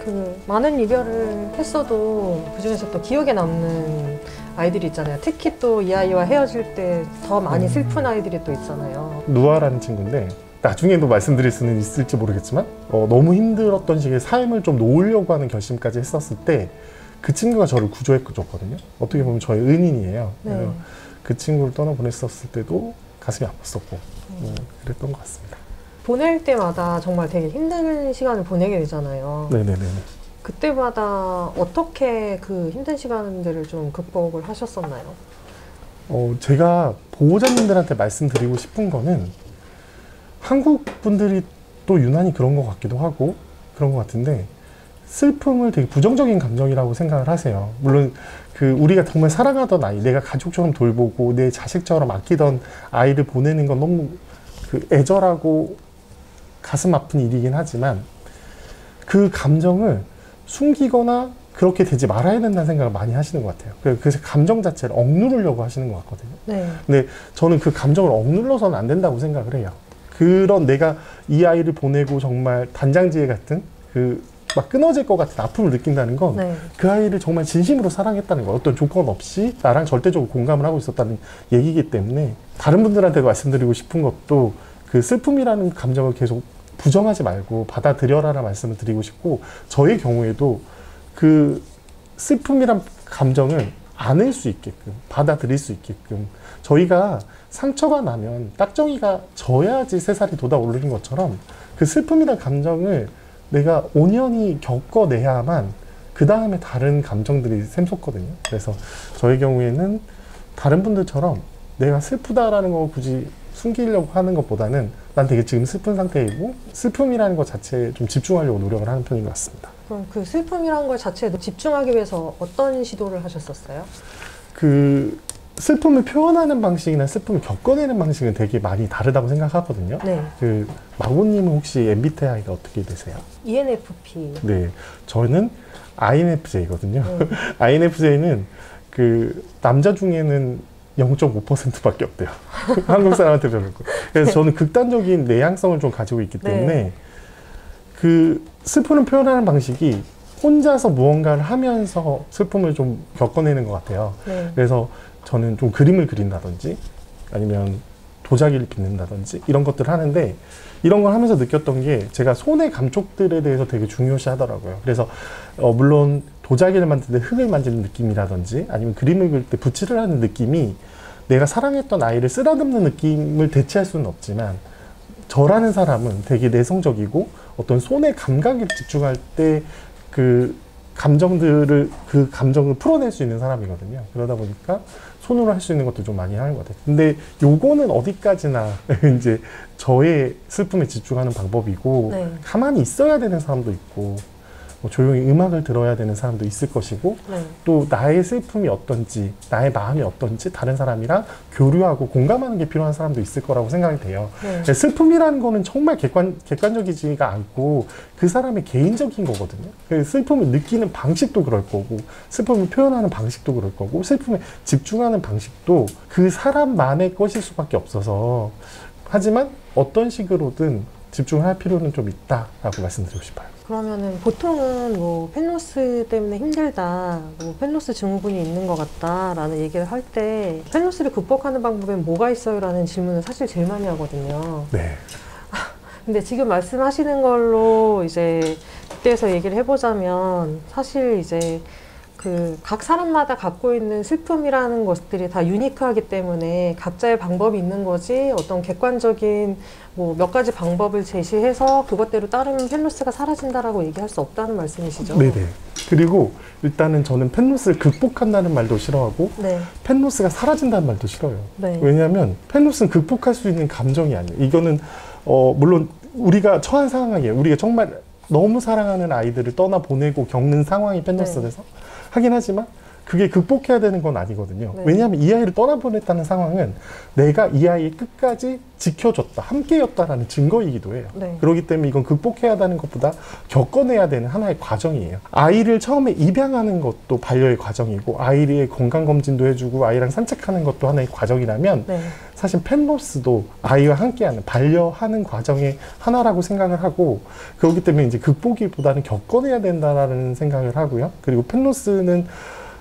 그 많은 이별을 했어도 그중에서 또 기억에 남는 아이들이 있잖아요. 특히 또 이 아이와 헤어질 때 더 많이 슬픈 아이들이 또 있잖아요. 누아라는 친구인데 나중에도 말씀드릴 수는 있을지 모르겠지만 너무 힘들었던 시기에 삶을 좀 놓으려고 하는 결심까지 했었을 때 그 친구가 저를 구조해 줬거든요. 어떻게 보면 저의 은인이에요. 네. 그 친구를 떠나보냈었을 때도 가슴이 아팠었고 그랬던 것 같습니다. 보낼 때마다 정말 되게 힘든 시간을 보내게 되잖아요. 네네네. 그때마다 어떻게 그 힘든 시간들을 좀 극복을 하셨었나요? 제가 보호자님들한테 말씀드리고 싶은 거는 한국 분들이 또 유난히 그런 것 같기도 하고 그런 것 같은데 슬픔을 되게 부정적인 감정이라고 생각을 하세요. 물론 우리가 정말 사랑하던 아이, 내가 가족처럼 돌보고 내 자식처럼 아끼던 아이를 보내는 건 너무 애절하고 가슴 아픈 일이긴 하지만 그 감정을 숨기거나 그렇게 되지 말아야 된다는 생각을 많이 하시는 것 같아요. 그래서 감정 자체를 억누르려고 하시는 것 같거든요. 네. 근데 저는 그 감정을 억눌러서는 안 된다고 생각을 해요. 그런 내가 이 아이를 보내고 정말 단장지혜 같은 막 끊어질 것 같은 아픔을 느낀다는 건 그 아이를 정말 진심으로 사랑했다는 거, 어떤 조건 없이 나랑 절대적으로 공감을 하고 있었다는 얘기이기 때문에 다른 분들한테도 말씀드리고 싶은 것도 그 슬픔이라는 감정을 계속 부정하지 말고 받아들여라라는 말씀을 드리고 싶고, 저의 경우에도 그 슬픔이란 감정을 안을 수 있게끔, 받아들일 수 있게끔, 저희가 상처가 나면 딱정이가 져야지 새살이 돋아오르는 것처럼 그 슬픔이란 감정을 내가 온연히 겪어내야만 그 다음에 다른 감정들이 샘솟거든요. 그래서 저의 경우에는 다른 분들처럼 내가 슬프다라는 걸 굳이 숨기려고 하는 것보다는 난 되게 지금 슬픈 상태이고 슬픔이라는 것 자체에 좀 집중하려고 노력을 하는 편인 것 같습니다. 그럼 그 슬픔이라는 것 자체에 집중하기 위해서 어떤 시도를 하셨었어요? 슬픔을 표현하는 방식이나 슬픔을 겪어내는 방식은 되게 많이 다르다고 생각하거든요. 네. 마고님은 혹시 MBTI가 어떻게 되세요? ENFP. 네, 저는 INFJ거든요. INFJ는 남자 중에는 0.5%밖에 없대요. 한국 사람한테 별로. 그래서 저는 극단적인 내향성을 좀 가지고 있기 때문에 슬픔을 표현하는 방식이 혼자서 무언가를 하면서 슬픔을 좀 겪어내는 것 같아요. 네. 그래서 저는 좀 그림을 그린다든지 아니면 도자기를 빚는다든지 이런 것들을 하는데, 이런 걸 하면서 느꼈던 게 제가 손의 감촉들에 대해서 되게 중요시 하더라고요. 그래서 물론 도자기를 만들 때 흙을 만지는 느낌이라든지 아니면 그림을 그릴 때 붓질을 하는 느낌이 내가 사랑했던 아이를 쓰다듬는 느낌을 대체할 수는 없지만, 저라는 사람은 되게 내성적이고 어떤 손의 감각에 집중할 때 그 감정을 풀어낼 수 있는 사람이거든요. 그러다 보니까 손으로 할 수 있는 것도 좀 많이 하는 것 같아요. 근데 요거는 어디까지나 이제 저의 슬픔에 집중하는 방법이고, 가만히 있어야 되는 사람도 있고, 조용히 음악을 들어야 되는 사람도 있을 것이고, 또 나의 슬픔이 어떤지, 나의 마음이 어떤지 다른 사람이랑 교류하고 공감하는 게 필요한 사람도 있을 거라고 생각이 돼요. 슬픔이라는 거는 정말 객관적이지가 않고 그 사람의 개인적인 거거든요. 슬픔을 느끼는 방식도 그럴 거고, 슬픔을 표현하는 방식도 그럴 거고, 슬픔에 집중하는 방식도 그 사람만의 것일 수밖에 없어서, 하지만 어떤 식으로든 집중할 필요는 좀 있다라고 말씀드리고 싶어요. 그러면은 보통은 펜로스 때문에 힘들다, 펜로스 증후군이 있는 것 같다 라는 얘기를 할 때 펜로스를 극복하는 방법엔 뭐가 있어요? 라는 질문을 사실 제일 많이 하거든요. 네. 근데 지금 말씀하시는 걸로 이제 그때에서 얘기를 해보자면, 사실 이제 각 사람마다 갖고 있는 슬픔이라는 것들이 다 유니크하기 때문에 각자의 방법이 있는 거지, 어떤 객관적인 몇 가지 방법을 제시해서 그것대로 따르면 펜로스가 사라진다라고 얘기할 수 없다는 말씀이시죠? 네네. 그리고 일단은 저는 펜로스를 극복한다는 말도 싫어하고, 펜로스가 사라진다는 말도 싫어요. 왜냐하면 펜로스는 극복할 수 있는 감정이 아니에요. 이거는 물론 우리가 처한 상황이에요. 우리가 정말 너무 사랑하는 아이들을 떠나보내고 겪는 상황이 펜로스라서 하긴 하지만, 그게 극복해야 되는 건 아니거든요. 네. 왜냐하면 이 아이를 떠나보냈다는 상황은 내가 이 아이의 끝까지 지켜줬다, 함께였다라는 증거이기도 해요. 네. 그렇기 때문에 이건 극복해야 하는 것보다 겪어내야 되는 하나의 과정이에요. 아이를 처음에 입양하는 것도 반려의 과정이고, 아이의 건강검진도 해주고 아이랑 산책하는 것도 하나의 과정이라면 네. 사실 펜로스도 아이와 함께하는, 반려하는 과정의 하나라고 생각을 하고, 그렇기 때문에 이제 극복이보다는 겪어내야 된다라는 생각을 하고요. 그리고 펜로스는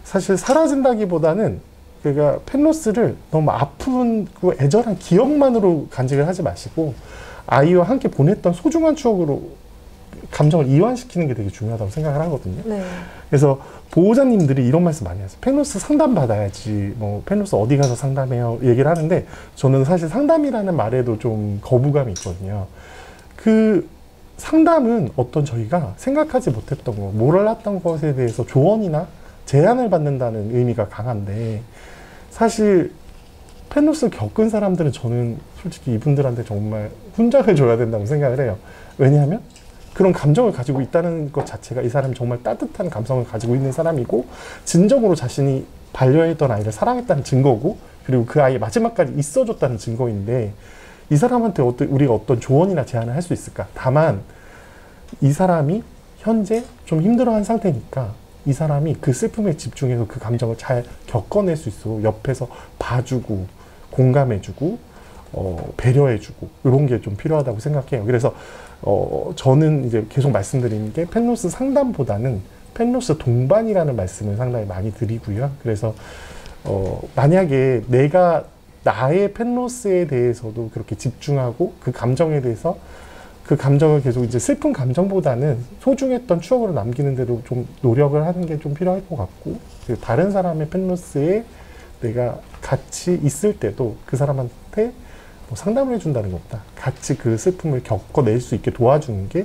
사실 사라진다기보다는, 그러니까 펜로스를 너무 아픈 그 애절한 기억만으로 간직을 하지 마시고 아이와 함께 보냈던 소중한 추억으로 감정을 이완시키는 게 되게 중요하다고 생각을 하거든요. 네. 그래서 보호자님들이 이런 말씀 많이 하세요. 펜로스 상담 받아야지, 뭐 펜로스 어디 가서 상담해요, 얘기를 하는데, 저는 사실 상담이라는 말에도 좀 거부감이 있거든요. 그 상담은 어떤 저희가 생각하지 못했던 거, 몰랐던 것에 대해서 조언이나 제안을 받는다는 의미가 강한데, 사실 펜로스를 겪은 사람들은 저는 솔직히 이분들한테 정말 훈장을 줘야 된다고 생각을 해요. 왜냐하면 그런 감정을 가지고 있다는 것 자체가 이 사람이 정말 따뜻한 감성을 가지고 있는 사람이고, 진정으로 자신이 반려했던 아이를 사랑했다는 증거고, 그리고 그 아이의 마지막까지 있어줬다는 증거인데, 이 사람한테 우리가 어떤 조언이나 제안을 할 수 있을까? 다만 이 사람이 현재 좀 힘들어하는 상태니까 이 사람이 그 슬픔에 집중해서 그 감정을 잘 겪어낼 수 있도록 옆에서 봐주고 공감해주고 배려해주고, 이런 게 좀 필요하다고 생각해요. 그래서 저는 이제 계속 말씀드리는 게, 펜로스 상담보다는 펜로스 동반이라는 말씀을 상당히 많이 드리고요. 그래서 만약에 내가 나의 펜로스에 대해서도 그렇게 집중하고 그 감정에 대해서, 그 감정을 계속 이제 슬픈 감정보다는 소중했던 추억으로 남기는 데도 좀 노력을 하는 게 좀 필요할 것 같고, 다른 사람의 펜로스에 내가 같이 있을 때도 그 사람한테 뭐 상담을 해준다는 것보다 같이 그 슬픔을 겪어낼 수 있게 도와주는 게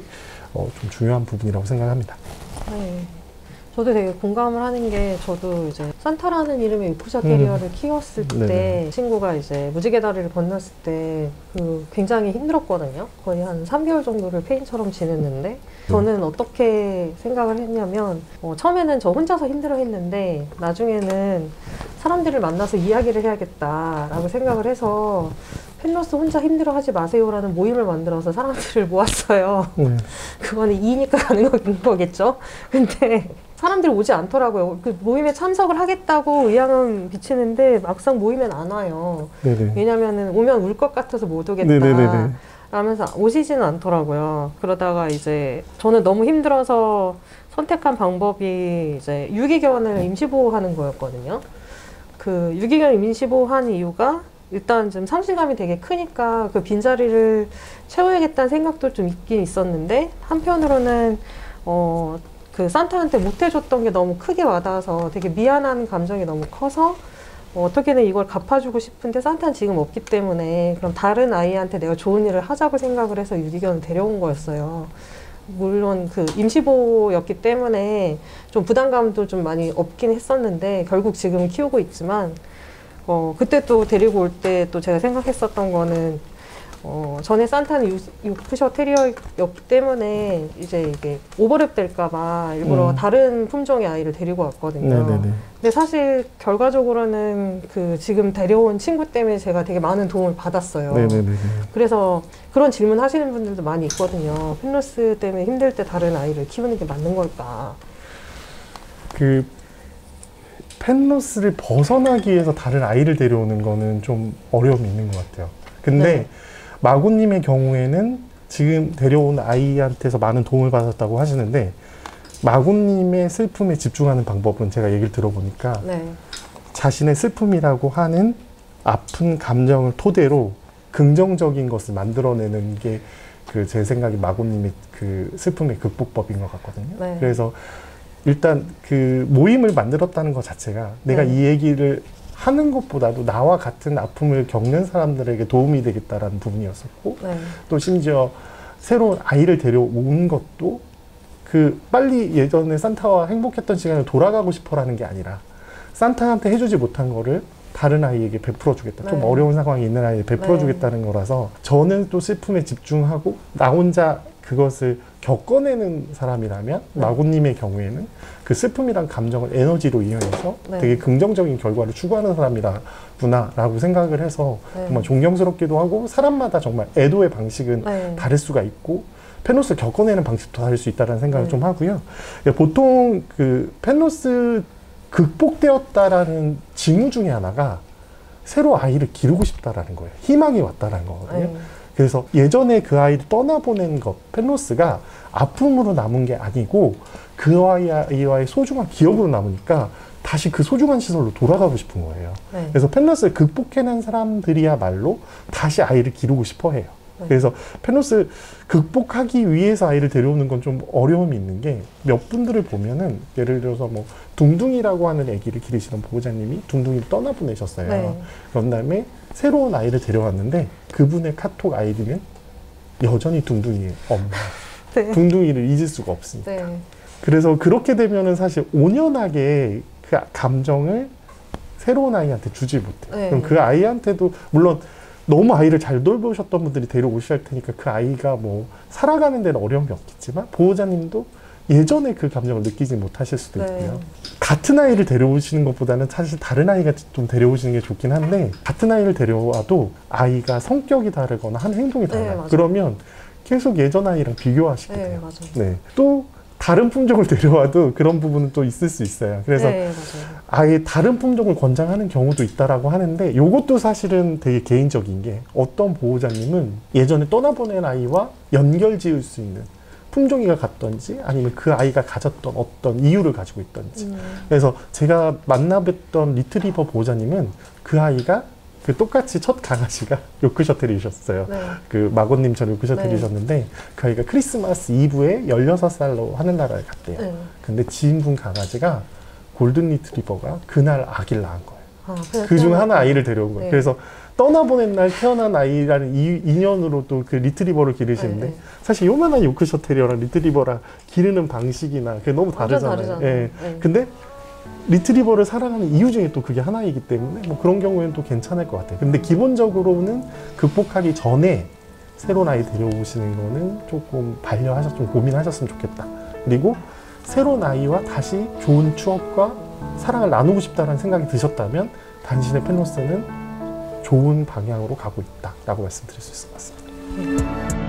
좀 중요한 부분이라고 생각합니다. 네. 저도 되게 공감을 하는 게, 저도 이제 산타라는 이름의 요크셔 테리어를 키웠을 때 네네. 친구가 이제 무지개 다리를 건넜을 때 그 굉장히 힘들었거든요. 거의 한 3개월 정도를 페인처럼 지냈는데, 저는 어떻게 생각을 했냐면, 처음에는 저 혼자서 힘들어 했는데 나중에는 사람들을 만나서 이야기를 해야겠다라고 생각을 해서 펜로스 혼자 힘들어하지 마세요라는 모임을 만들어서 사람들을 모았어요. 그거는 이니까 가능한 거겠죠. 근데 사람들이 오지 않더라고요. 그 모임에 참석을 하겠다고 의향은 비치는데 막상 모이면 안 와요. 네네. 왜냐면은 오면 울 것 같아서 못 오겠다 네네네네. 라면서 오시지는 않더라고요. 그러다가 이제 저는 너무 힘들어서 선택한 방법이 이제 유기견을 임시보호하는 거였거든요. 그 유기견 임시보호한 이유가, 일단 좀 상실감이 되게 크니까 그 빈자리를 채워야겠다는 생각도 좀 있긴 있었는데, 한편으로는 그 산타한테 못해줬던 게 너무 크게 와닿아서 되게 미안한 감정이 너무 커서 어떻게든 이걸 갚아주고 싶은데 산타는 지금 없기 때문에 그럼 다른 아이한테 내가 좋은 일을 하자고 생각을 해서 유기견을 데려온 거였어요. 물론 그 임시보호였기 때문에 좀 부담감도 좀 많이 없긴 했었는데, 결국 지금 키우고 있지만, 그때 또 데리고 올 때 또 제가 생각했었던 거는, 전에 산타는 요크셔 테리어였기 때문에 이제 이게 오버랩 될까봐 일부러 다른 품종의 아이를 데리고 왔거든요. 네네네. 근데 사실 결과적으로는 그 지금 데려온 친구 때문에 제가 되게 많은 도움을 받았어요. 네네네. 그래서 그런 질문 하시는 분들도 많이 있거든요. 펜로스 때문에 힘들 때 다른 아이를 키우는 게 맞는 걸까? 그 펜로스를 벗어나기 위해서 다른 아이를 데려오는 거는 좀 어려움이 있는 것 같아요. 근데 네. 마구님의 경우에는 지금 데려온 아이한테서 많은 도움을 받았다고 하시는데, 마구님의 슬픔에 집중하는 방법은 제가 얘기를 들어보니까 네. 자신의 슬픔이라고 하는 아픈 감정을 토대로 긍정적인 것을 만들어내는 게 그 제 생각에 마구님의 그 슬픔의 극복법인 것 같거든요. 네. 그래서 일단 그 모임을 만들었다는 것 자체가 내가 네. 이 얘기를 하는 것보다도 나와 같은 아픔을 겪는 사람들에게 도움이 되겠다라는 부분이었었고, 네. 또 심지어 새로운 아이를 데려온 것도 그 빨리 예전에 산타와 행복했던 시간을 돌아가고 싶어라는 게 아니라 산타한테 해주지 못한 거를 다른 아이에게 베풀어 주겠다. 좀 네. 어려운 상황이 있는 아이에 베풀어 주겠다는 거라서, 저는 또 슬픔에 집중하고 나 혼자 그것을 겪어내는 사람이라면 네. 마고님의 경우에는 그 슬픔이란 감정을 에너지로 이용해서 네. 되게 긍정적인 결과를 추구하는 사람이라구나 생각을 해서 네. 정말 존경스럽기도 하고 사람마다 정말 애도의 방식은 네. 다를 수가 있고 펜로스를 겪어내는 방식도 다를 수 있다는 생각을 네. 좀 하고요. 보통 그 펜로스 극복되었다라는 징후 중에 하나가 새로 아이를 기르고 싶다라는 거예요. 희망이 왔다라는 거거든요. 네. 그래서 예전에 그 아이를 떠나보낸 것, 펜로스가 아픔으로 남은 게 아니고 그 아이와의 소중한 기억으로 남으니까 다시 그 소중한 시설로 돌아가고 싶은 거예요. 네. 그래서 펜로스를 극복해낸 사람들이야말로 다시 아이를 기르고 싶어 해요. 네. 그래서 펜로스 극복하기 위해서 아이를 데려오는 건 좀 어려움이 있는 게 몇 분들을 보면은 예를 들어서 뭐 둥둥이라고 하는 아기를 기르시는 보호자님이 둥둥이를 떠나보내셨어요. 네. 그런 다음에 새로운 아이를 데려왔는데 그분의 카톡 아이디는 여전히 둥둥이의 엄마. 네. 둥둥이를 잊을 수가 없으니까. 네. 그래서 그렇게 되면은 사실 온연하게 그 감정을 새로운 아이한테 주지 못해요. 네. 그럼 그 아이한테도 물론 너무 아이를 잘 돌보셨던 분들이 데려오실 테니까 그 아이가 뭐 살아가는 데는 어려움이 없겠지만 보호자님도 예전에 그 감정을 느끼지 못하실 수도 네. 있고요. 같은 아이를 데려오시는 것보다는 사실 다른 아이가 좀 데려오시는 게 좋긴 한데 같은 아이를 데려와도 아이가 성격이 다르거나 하는 행동이 네, 달라요. 맞아요. 그러면 계속 예전 아이랑 비교하시게 네, 돼요. 맞아요. 네. 또 다른 품종을 데려와도 그런 부분은 또 있을 수 있어요. 그래서 네, 맞아요. 아예 다른 품종을 권장하는 경우도 있다라고 하는데 이것도 사실은 되게 개인적인 게 어떤 보호자님은 예전에 떠나보낸 아이와 연결 지을 수 있는 품종이가 같던지 아니면 그 아이가 가졌던 어떤 이유를 가지고 있던지 그래서 제가 만나뵀던 리트리버 보호자님은 그 아이가 그 똑같이 첫 강아지가 요크셔테리셨어요. 네. 그 마고님처럼 요크셔테리셨는데 그 아이가 크리스마스 이브에 16살로 하늘나라에 갔대요. 네. 근데 지인분 강아지가 골든 리트리버가 그날 아기를 낳은 거예요. 아, 그 중 하나 아이를 데려온 거예요. 네. 그래서 떠나보낸 날 태어난 아이라는 인연으로 또 그 리트리버를 기르시는데 네. 사실 요만한 요크셔 테리어랑 리트리버랑 기르는 방식이나 그게 너무 완전 다르잖아요. 다르잖아요. 예. 네. 근데 리트리버를 사랑하는 이유 중에 또 그게 하나이기 때문에 뭐 그런 경우에는 또 괜찮을 것 같아요. 근데 기본적으로는 극복하기 전에 새로운 아이 데려오시는 거는 조금 좀 고민하셨으면 좋겠다. 그리고 새로운 아이와 다시 좋은 추억과 사랑을 나누고 싶다는 생각이 드셨다면 당신의 펜로스는 좋은 방향으로 가고 있다라고 말씀드릴 수 있을 것 같습니다.